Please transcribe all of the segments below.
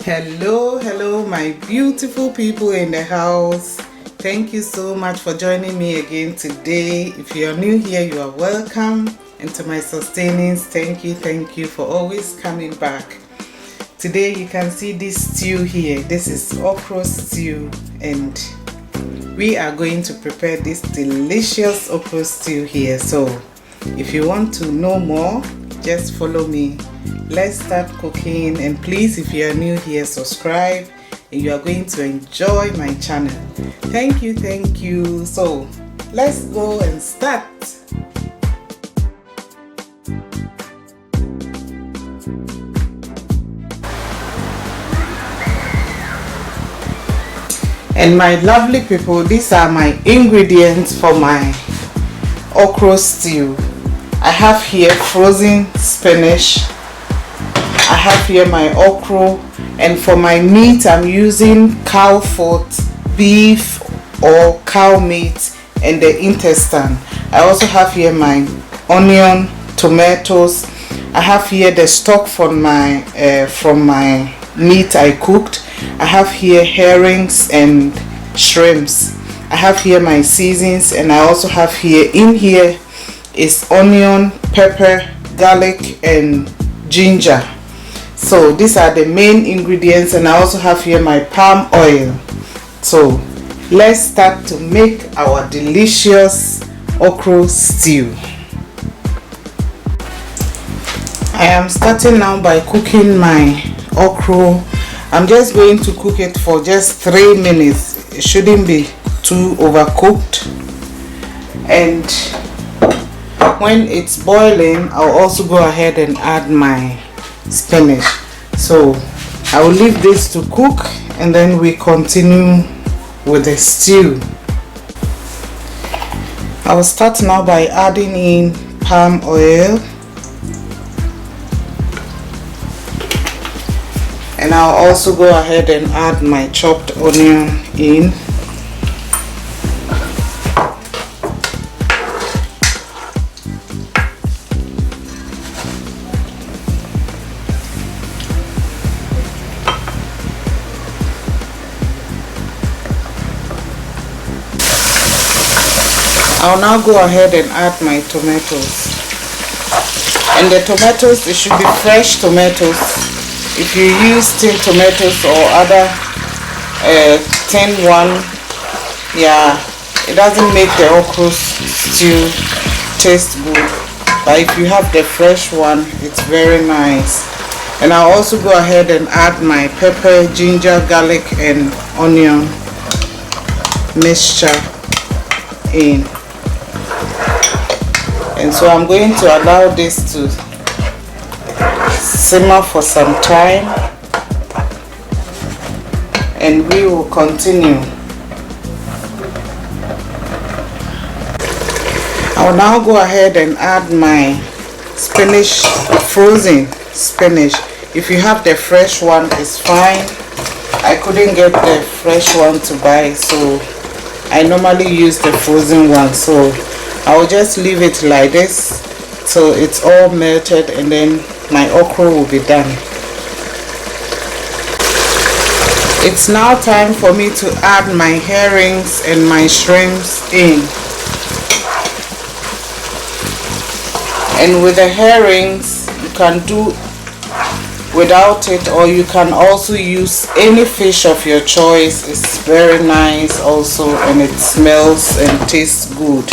Hello, my beautiful people in the house. Thank you so much for joining me again today. If you are new here, you are welcome. And to my sustainings, thank you for always coming back. Today you can see this stew here. This is okra stew, and we are going to prepare this delicious okra stew here. So if you want to know more, just follow me. Let's start cooking, and please, if you are new here, subscribe, and you are going to enjoy my channel. Thank you. So let's go and start. And my lovely people, these are my ingredients for my okra stew. I have here frozen spinach. I have here my okra, and for my meat I'm using cow foot, beef or cow meat, and the intestine. I also have here my onion, tomatoes. I have here the stock from my meat I cooked. I have here herrings and shrimps. I have here my seasonings, and I also have here is onion, pepper, garlic, and ginger. So these are the main ingredients, and I also have here my palm oil. So let's start to make our delicious okra stew. I am starting now by cooking my okra. I'm just going to cook it for just 3 minutes. It shouldn't be too overcooked. And when it's boiling, I'll also go ahead and add my spinach. So I will leave this to cook, and then we continue with the stew. I will start now by adding in palm oil, and I'll also go ahead and add my chopped onion in. I'll now go ahead and add my tomatoes. And the tomatoes, it should be fresh tomatoes. If you use tin tomatoes or other tin one, yeah, it doesn't make the okra stew taste good. But if you have the fresh one, it's very nice. And I'll also go ahead and add my pepper, ginger, garlic, and onion mixture in. And so I'm going to allow this to simmer for some time, and we will continue. I'll now go ahead and add my spinach, frozen spinach. If you have the fresh one, it's fine. I couldn't get the fresh one to buy, so I normally use the frozen one. So I will just leave it like this till it's all melted, and then my okra will be done. It's now time for me to add my herrings and my shrimps in. And with the herrings, you can do without it, or you can also use any fish of your choice. It's very nice also, and it smells and tastes good.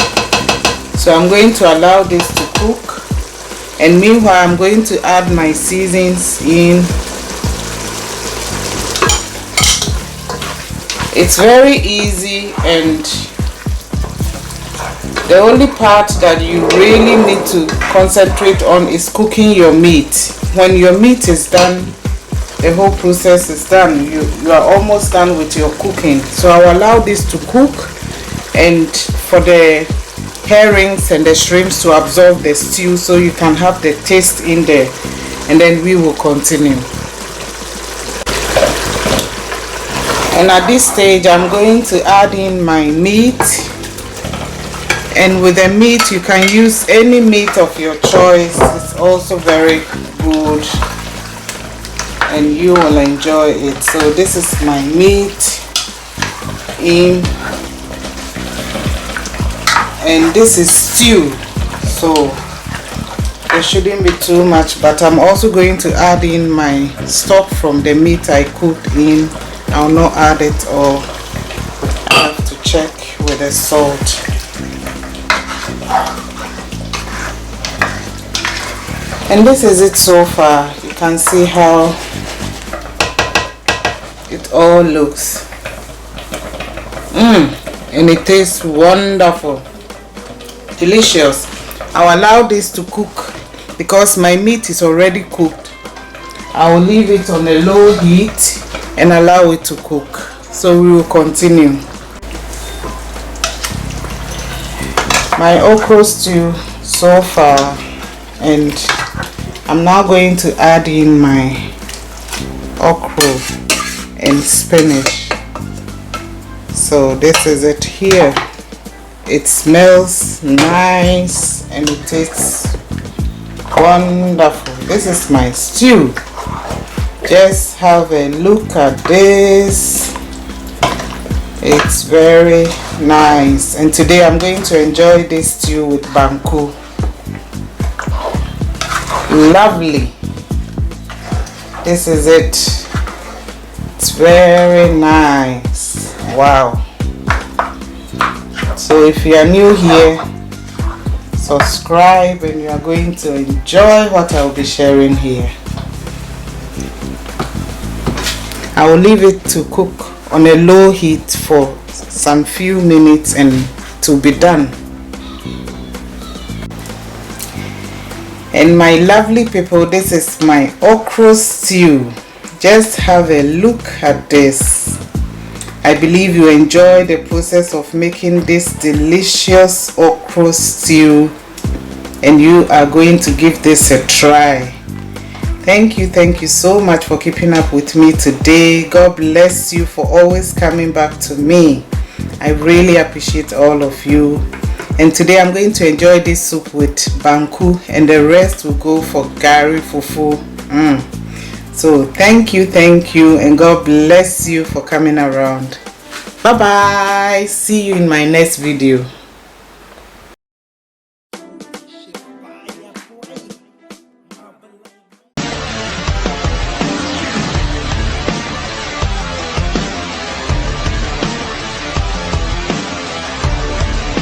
So I'm going to allow this to cook, and meanwhile I'm going to add my seasonings in. It's very easy, and the only part that you really need to concentrate on is cooking your meat. When your meat is done, the whole process is done. You are almost done with your cooking. So I'll allow this to cook, and for the herrings and the shrimps to absorb the stew, so you can have the taste in there, and then we will continue. And at this stage I'm going to add in my meat, and with the meat you can use any meat of your choice. It's also very good. and you will enjoy it. So this is my meat in, and this is stew, so there shouldn't be too much, but I'm also going to add in my stock from the meat I cooked in. I'll not add it all. I have to check with the salt. And this is it so far. You can see how it all looks. And it tastes wonderful, delicious. I'll allow this to cook because my meat is already cooked. I'll leave it on a low heat and allow it to cook. So we will continue. My okra stew so far, and I'm now going to add in my okra and spinach. So this is it here. It smells nice and it tastes wonderful. This is my stew. Just have a look at this. It's very nice, and today I'm going to enjoy this stew with banku. Lovely. This is it. It's very nice. Wow. So if you are new here, subscribe and you are going to enjoy what I'll be sharing here. I will leave it to cook on a low heat for some few minutes and to be done. And my lovely people, this is my okra stew. Just have a look at this. I believe you enjoy the process of making this delicious okra stew, and you are going to give this a try. Thank you so much for keeping up with me today. God bless you for always coming back to me. I really appreciate all of you. And today I'm going to enjoy this soup with banku, and the rest will go for gari fufu. So thank you, and God bless you for coming around. Bye bye. See you in my next video.